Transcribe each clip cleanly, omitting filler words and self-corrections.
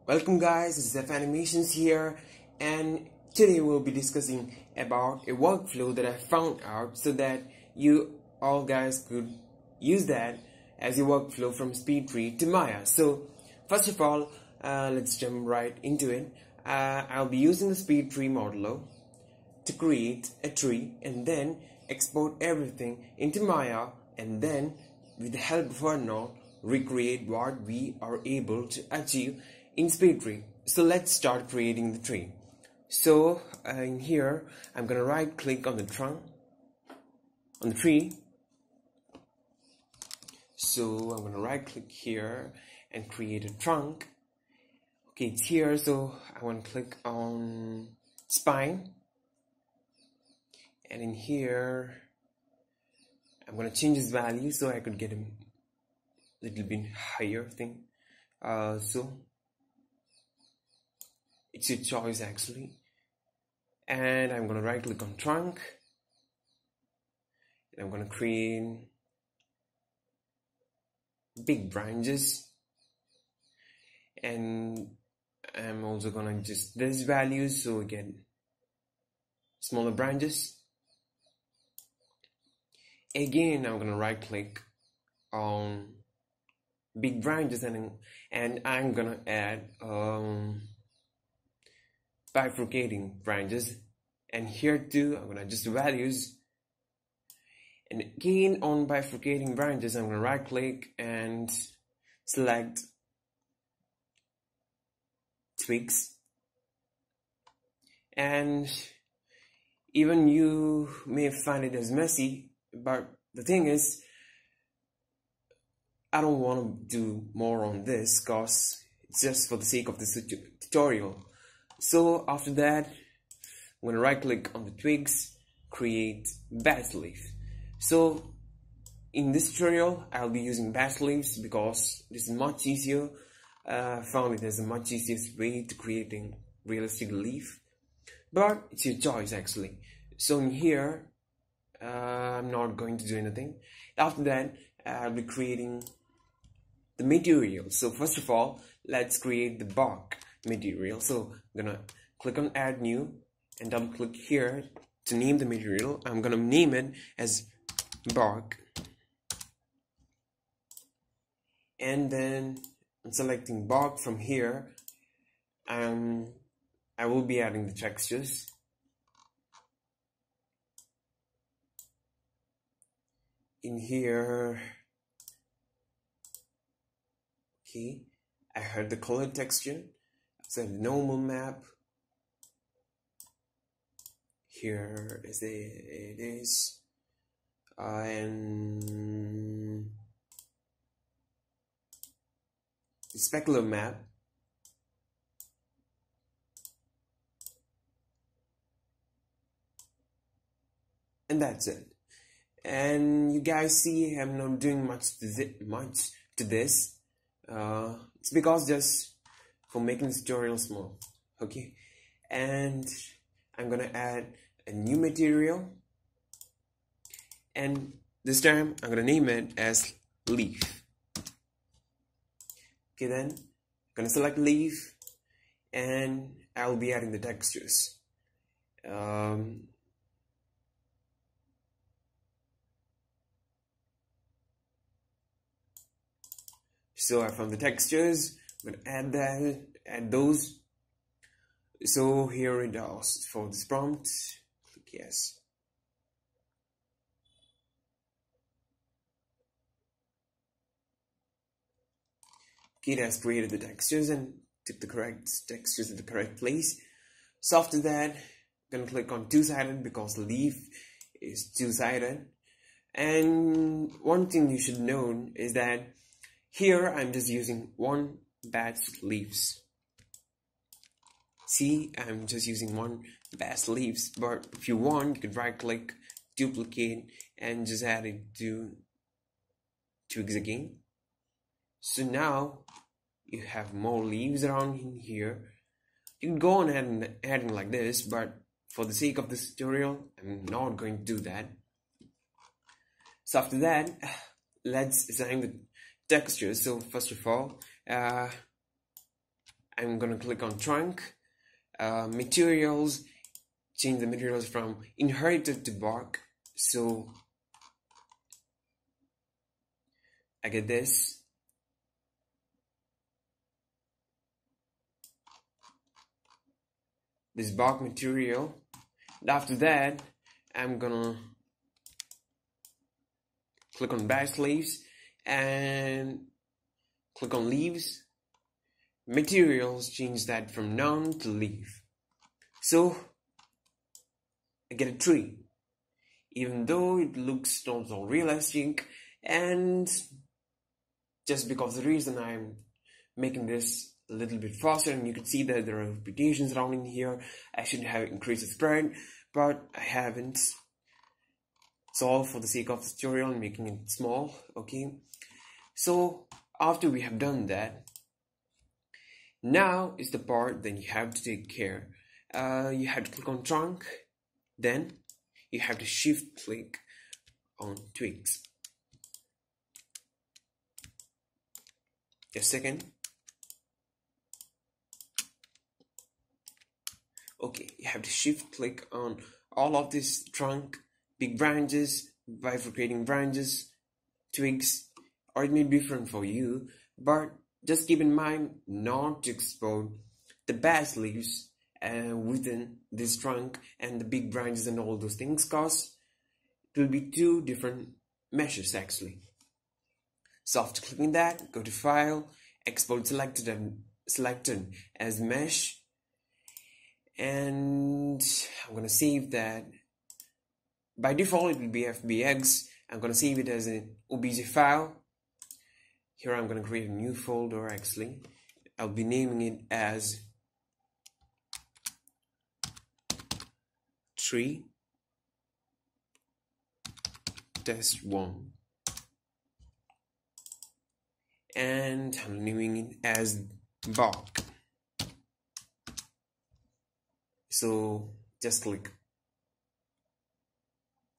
Welcome guys, this is F Animations here, and today we'll be discussing about a workflow that I found out so that you all guys could use that as your workflow from SpeedTree to Maya. So first of all, let's jump right into it. I'll be using the SpeedTree modulo to create a tree and then export everything into Maya, and then with the help of Arnold recreate what we are able to achieve in SpeedTree. So let's start creating the tree. So in here I'm gonna right click on the trunk on the tree. So I'm gonna right click here and create a trunk. Okay, it's here, so I want to click on spine, and in here I'm gonna change this value so I could get a little bit higher thing. So it's your choice actually. And I'm gonna right click on trunk and I'm gonna create big branches, and I'm also gonna adjust this value so we get smaller branches. Again, I'm gonna right click on big branches and I'm gonna add bifurcating branches, and here too I'm gonna adjust the values. And again, on bifurcating branches I'm gonna right click and select twigs. And even you may find it as messy, but the thing is I don't want to do more on this because it's just for the sake of this tutorial. So after that, I'm gonna right click on the twigs, create bas leaf. So in this tutorial I'll be using bas leaves because this is much easier. I found it as a much easiest way to creating realistic leaf, but it's your choice actually. So in here I'm not going to do anything. After that I'll be creating the material. So first of all, let's create the bark material. So I'm gonna click on add new and double click here to name the material. I'm gonna name it as bark, and then I'm selecting bark. From here I will be adding the textures. In here, okay, I heard the color texture. So normal map. Here is it is, and the specular map. And that's it. And you guys see I'm not doing much to this. It's because just for making this tutorial small. Okay, and I'm gonna add a new material, and this time I'm gonna name it as leaf. Okay, then I'm gonna select leaf and I'll be adding the textures. So I found the textures. I'm gonna add those. So here it is for this prompt. Click yes. Okay, it has created the textures and took the correct textures in the correct place. So after that, I'm gonna click on two-sided because the leaf is two-sided. And one thing you should know is that here I'm just using one batch leaves. See, I'm just using one batch leaves, but if you want, you could right click, duplicate, and just add it to twigs again. So now you have more leaves around in here. You can go on and adding like this, but for the sake of this tutorial, I'm not going to do that. So after that, let's assign the texture. So first of all, I'm gonna click on trunk, materials, change the materials from inherited to bark. So I get this. This bark material. And after that, I'm gonna click on batch leaves and click on leaves. Materials, change that from none to leaf. So I get a tree, even though it looks not so realistic, and just because of the reason I'm making this a little bit faster, and you can see that there are repetitions around in here. I should have increased the spread, but I haven't. It's all for the sake of the tutorial and making it small. Okay, so after we have done that, now is the part that you have to take care. You have to click on trunk, then you have to shift click on twigs. Just a second. Okay, you have to shift click on all of this trunk, big branches, bifurcating branches, twigs, or it may be different for you, but just keep in mind not to export the batch leaves within this trunk and the big branches and all those things, cause it will be two different meshes actually. So after clicking that, go to File, Export selected as Mesh, and I'm gonna save that. By default it will be FBX. I'm gonna save it as an OBJ file. Here I'm gonna create a new folder actually. I'll be naming it as tree test1, and I'm naming it as bark. So just click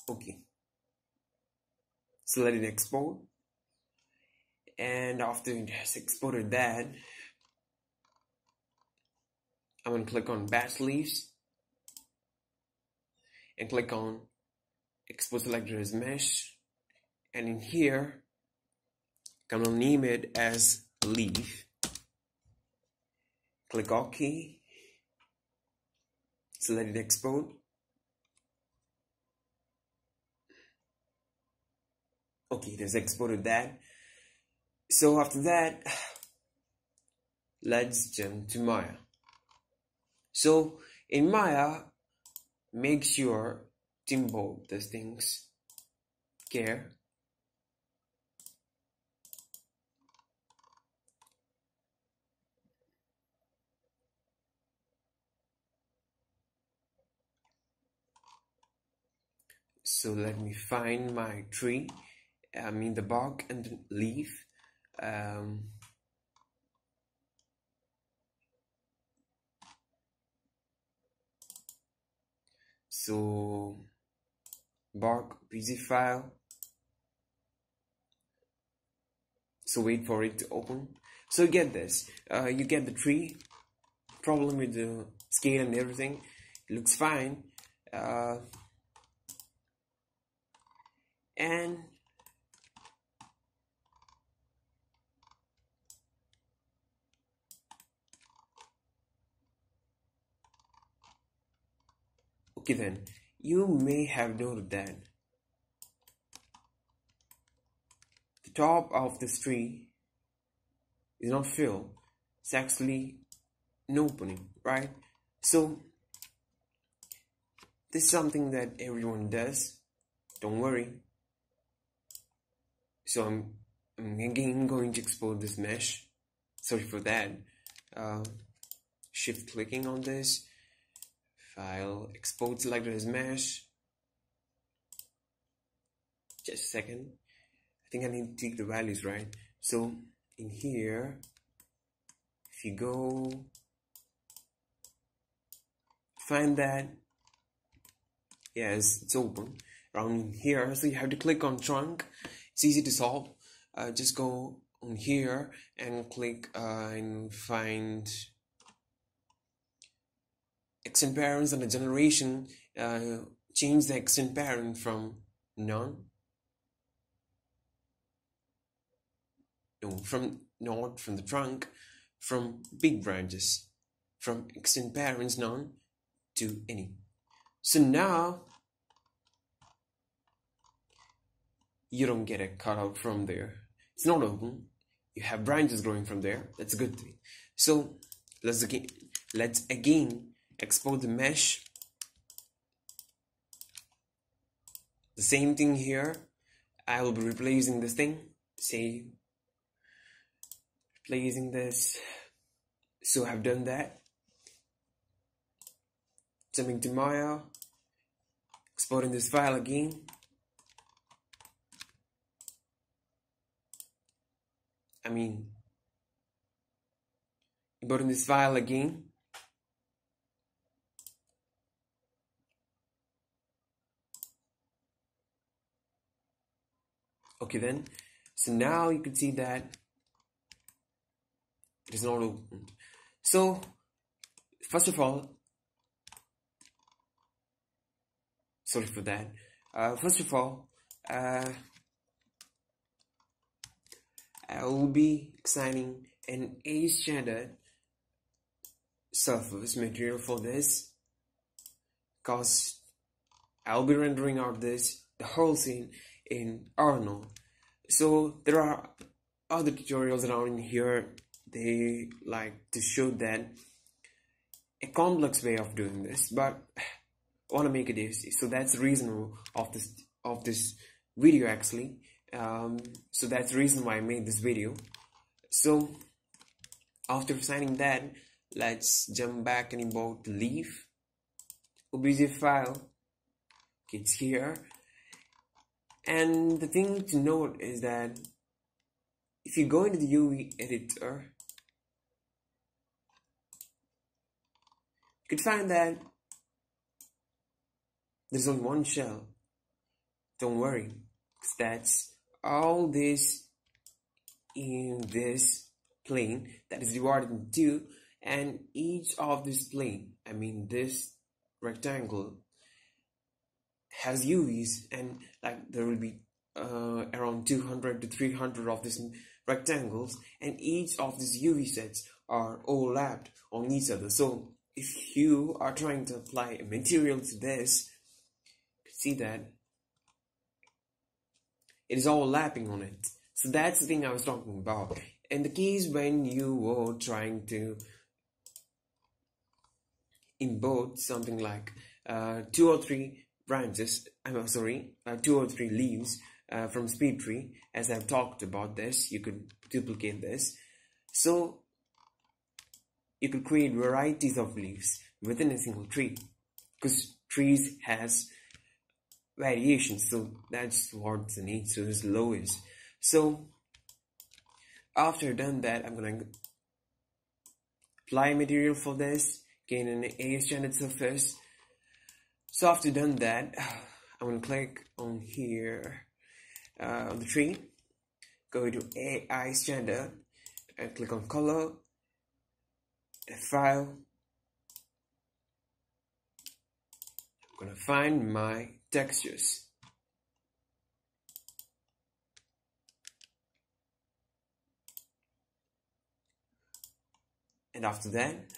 OK. So let it export, and after it has exported that, I'm going to click on batch leaves and click on export selector as mesh, and in here I'm going to name it as leaf. Click OK. So let it export. Okay, it has exported that. So after that, let's jump to Maya. So in Maya, make sure to import these things. Care. So let me find my tree, I mean the bark and the leaf. So bark PG file. So wait for it to open. So you get this. You get the tree. Problem with the scale and everything. It looks fine. And okay, then you may have noted that the top of this tree is not filled. It's actually an opening, right? So this is something that everyone does. Don't worry. So I'm again going to export this mesh. Sorry for that. Shift clicking on this. File, export selector as mesh. Just a second. I think I need to take the values right. So in here, if you go find that, yes, it's open. around here. So you have to click on trunk. It's easy to solve. Just go on here and click and find extend parents and the generation. Change the extend parent from none. No, from not from the trunk, from big branches, from extend parents none to any. So now you don't get a cutout from there. It's not open. You have branches growing from there. That's a good thing. So let's again export the mesh. The same thing here. I will be replacing this thing. Say replacing this. So I've done that. Jumping to Maya. Exporting this file again. Importing this file again. Okay then, so now you can see that it is not opened. So first of all, sorry for that. First of all, I will be assigning an aistandard surface material for this, because I'll be rendering out the whole scene in Arnold. So there are other tutorials around here. They like to show that a complex way of doing this, but I want to make it easy. So that's the reason of this video actually. So that's the reason why I made this video. So after assigning that, let's jump back and import the leaf obj file. Okay, it's here. And the thing to note is that if you go into the UV editor, you could find that there's only one shell. Don't worry, because that's all this in this plane that is divided into two, and each of this plane, this rectangle, has UVs, and like there will be around 200 to 300 of these rectangles, and each of these UV sets are overlapped on each other. So if you are trying to apply a material to this, see that it is overlapping on it. So that's the thing I was talking about. In the case when you were trying to import something like 2 or 3 branches, 2 or 3 leaves from SpeedTree, as I've talked about this, you could duplicate this. So you could create varieties of leaves within a single tree, because trees has variations, so that's what the nature is low is. So after done that, I'm gonna apply material for this, gain an aistandard surface. So after done that, I'm gonna click on here on the tree, go to aistandard and click on color, file. I'm gonna find my textures. And after that,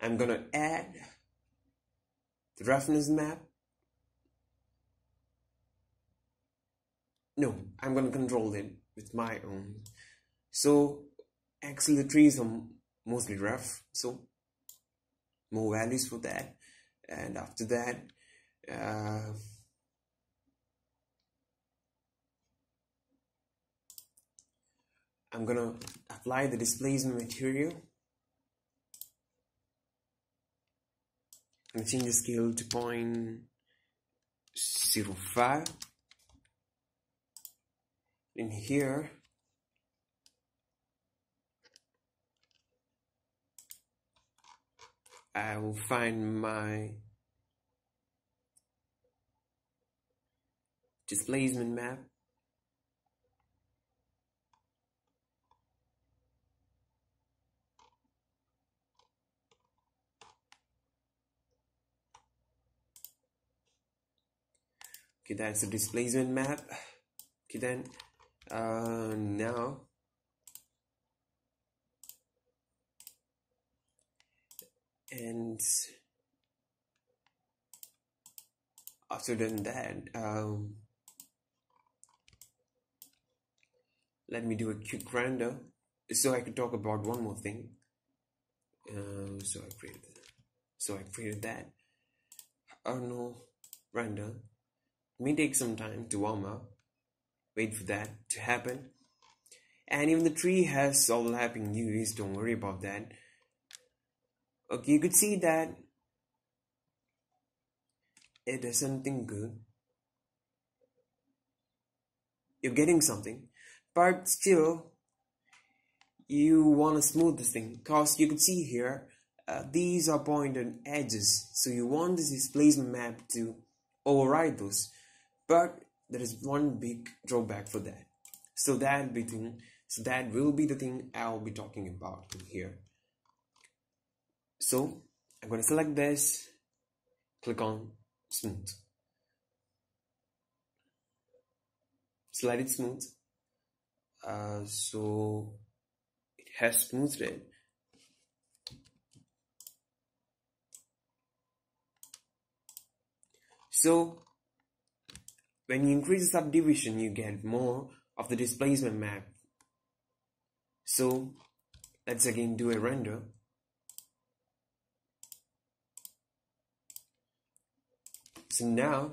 I'm gonna add the roughness map. No, I'm gonna control it with my own. So actually the trees are mostly rough, so more values for that. And after that, I'm gonna apply the displacement material. I'm gonna change the scale to 0.05. In here, I will find my displacement map. Okay, that's the displacement map. Okay, then now and after done that, let me do a quick render so I could talk about one more thing. So I created that Arnold render. It may take some time to warm up. Wait for that to happen. And even the tree has overlapping UVs, don't worry about that. Okay, you could see that it is something good. You're getting something, but still you want to smooth this thing, because you could see here these are pointed edges, so you want this displacement map to override those, but there is one big drawback for that. So that will be the thing I'll be talking about in here. So I'm going to select this, click on smooth, slide it smooth. So it has smoothed it. So when you increase the subdivision, you get more of the displacement map. So let's again do a render. So now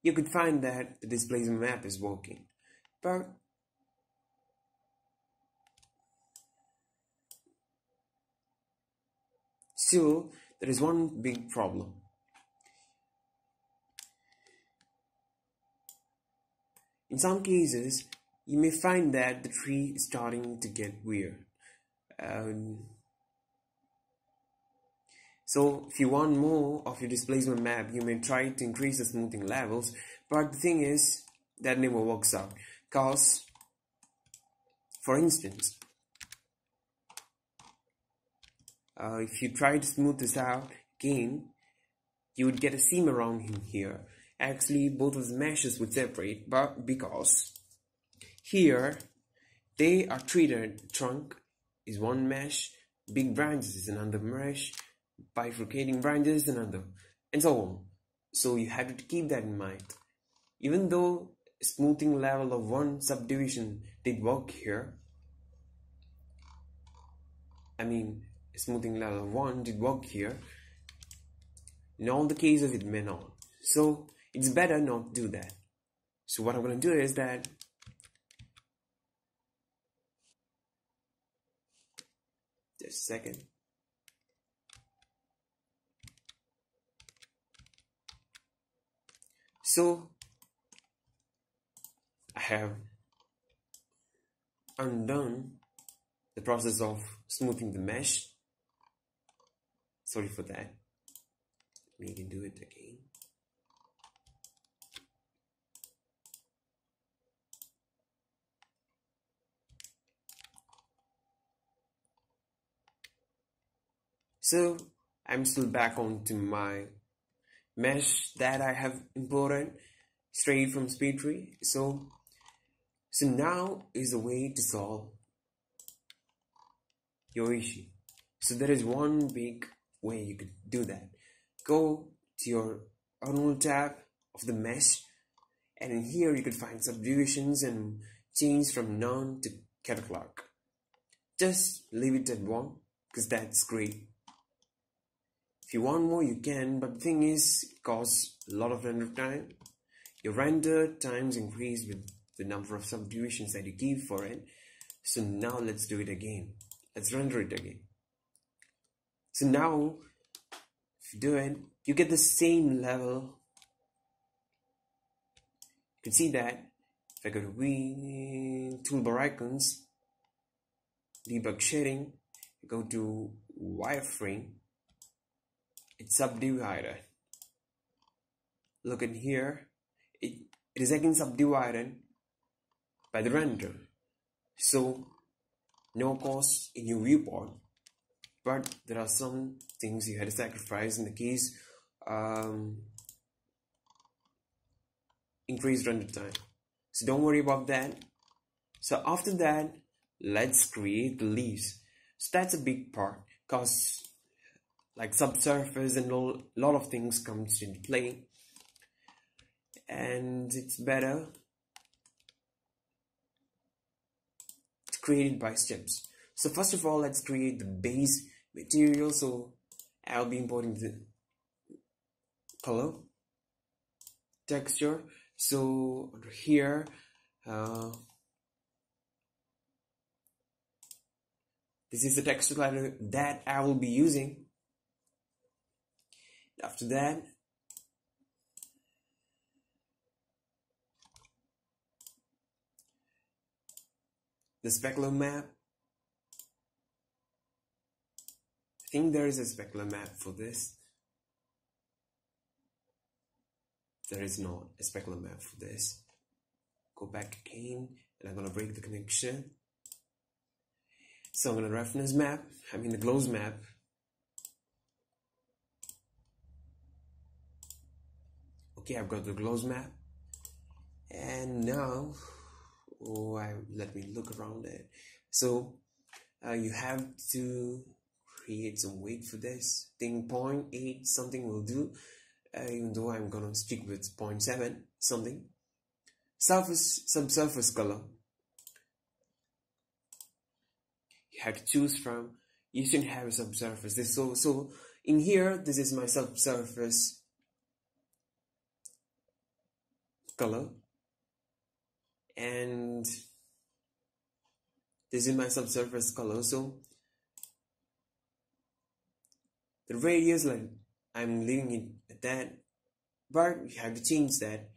you could find that the displacement map is working, but still there is one big problem. In some cases, you may find that the tree is starting to get weird. So if you want more of your displacement map, you may try to increase the smoothing levels, but the thing is that never works out, because for instance, if you try to smooth this out again, you would get a seam around him here. Actually, both of the meshes would separate, but because here they are treated, trunk is one mesh, big branches is another mesh, bifurcating branches is another, and so on. So you have to keep that in mind. Even though smoothing level of one subdivision did work here, smoothing level of 1 did work here, in all the cases it may not. So it's better not to do that. So what I'm going to do is that just a second. So I have undone the process of smoothing the mesh. Sorry for that. We can do it again. So I'm still back onto my mesh that I have imported straight from SpeedTree. So now is the way to solve your issue. So there is one big way you could do that. Go to your Arnold tab of the mesh, and in here you could find subdivisions and change from none to catalog. Just leave it at 1, because that's great. If you want more, you can, but the thing is, it costs a lot of render time. Your render times increase with the number of subdivisions that you give for it. So now let's do it again. Let's render it again. So now, if you do it, you get the same level. You can see that If I go to toolbar icons, debug shading, go to wireframe, it's subdivided. Look at here, it is again subdivided by the render. So no cost in your viewport, but there are some things you had to sacrifice in the case increased render time. So don't worry about that. So after that, let's create the leaves. So that's a big part, because like subsurface and a lot of things comes into play, and it's better to create it by steps. So first of all, let's create the base material. So I'll be importing the color texture. So under here, this is the texture slider that I will be using. After that, the specular map. I think there is a specular map for this. There is not a specular map for this. Go back again, and I'm gonna break the connection. So I'm gonna reference map, the close map. Okay, I've got the close map, and now let me look around it. So you have to create some weight for this. I think 0.8 something will do, even though I'm gonna stick with 0.7 something. Subsurface color, you have to choose from. You shouldn't have a subsurface. So in here, this is my subsurface color, and this is my subsurface color. So the radius, like I'm leaving it at that, but you have to change that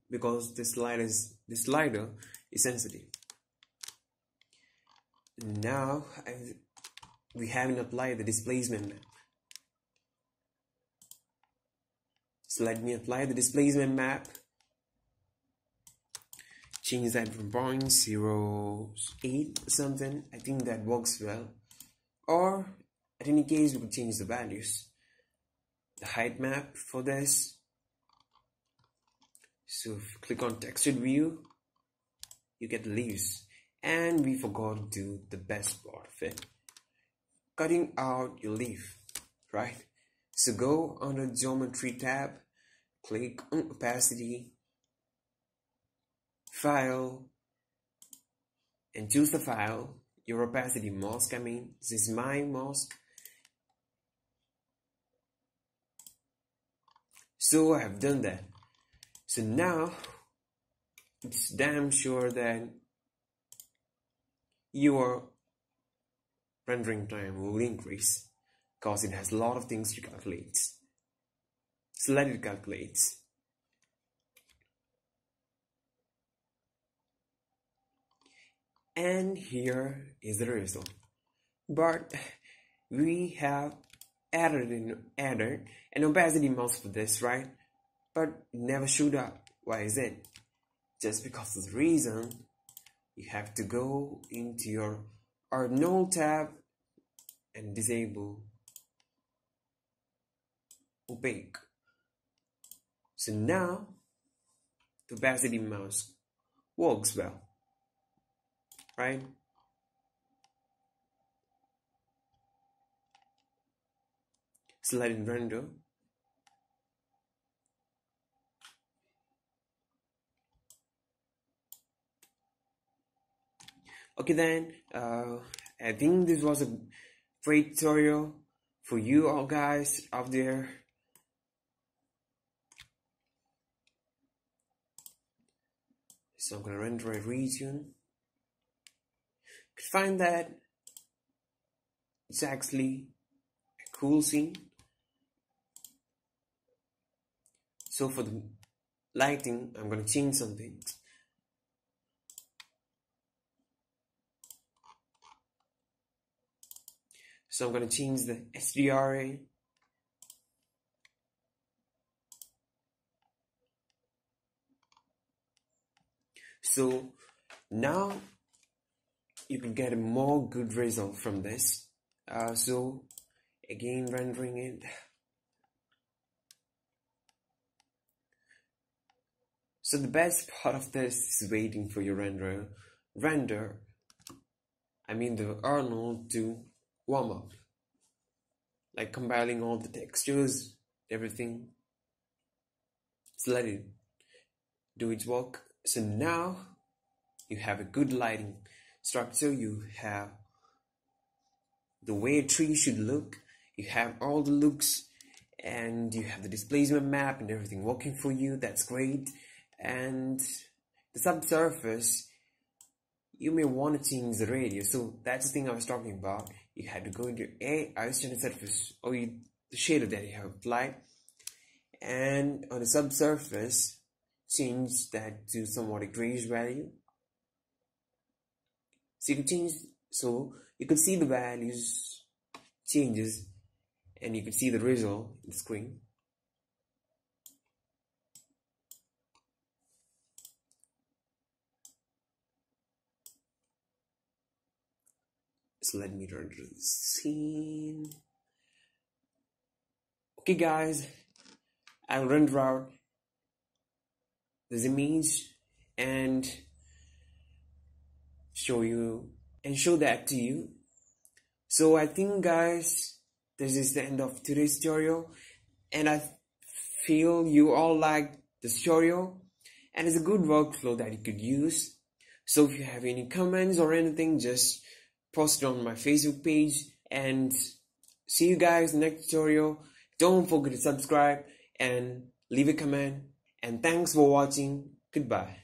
because this slider is sensitive. Now we haven't applied the displacement map. So let me apply the displacement map. Change that from 0.08 or something. I think that works well. Or at any case, we could change the values. The height map for this. So if you click on textured view, you get the leaves. And we forgot to do the best part of it, cutting out your leaf, right? So go under geometry tab, click on opacity, file, and choose the file, your opacity mask. This is my mask. So I have done that. So now it's damn sure that your rendering time will increase, because it has a lot of things to calculate. So let it calculate. And here is the result. But we have added an opacity mask for this, right? But it never showed up. Why is it? Just because of the reason, you have to go into your Arnold tab and disable opaque. So now the opacity mask works well, right? So let it render. Okay then, I think this was a great tutorial for you all guys out there. So I'm gonna render a region. You can find that it's actually a cool scene. So for the lighting, I'm going to change something. So I'm going to change the SDRA. So now you can get a more good result from this. So again, rendering it. So the best part of this is waiting for your the Arnold to warm up, like compiling all the textures, everything. Just let it do its work. So now you have a good lighting structure, you have the way a tree should look, you have all the looks, and you have the displacement map and everything working for you. That's great. And the subsurface, you may want to change the radius. So that's the thing I was talking about. You had to go into aistandard surface, or the shader that you have applied, and on the subsurface change that to somewhat a grayish value. So you can change, so you could see the values changes, and you can see the result in the screen. So let me run through the scene. Okay guys, I'll render out this image and show that to you. So I think guys, this is the end of today's tutorial, and I feel you all like this tutorial, and it's a good workflow that you could use. So if you have any comments or anything, just post it on my Facebook page, and see you guys in the next tutorial. Don't forget to subscribe and leave a comment, and thanks for watching. Goodbye.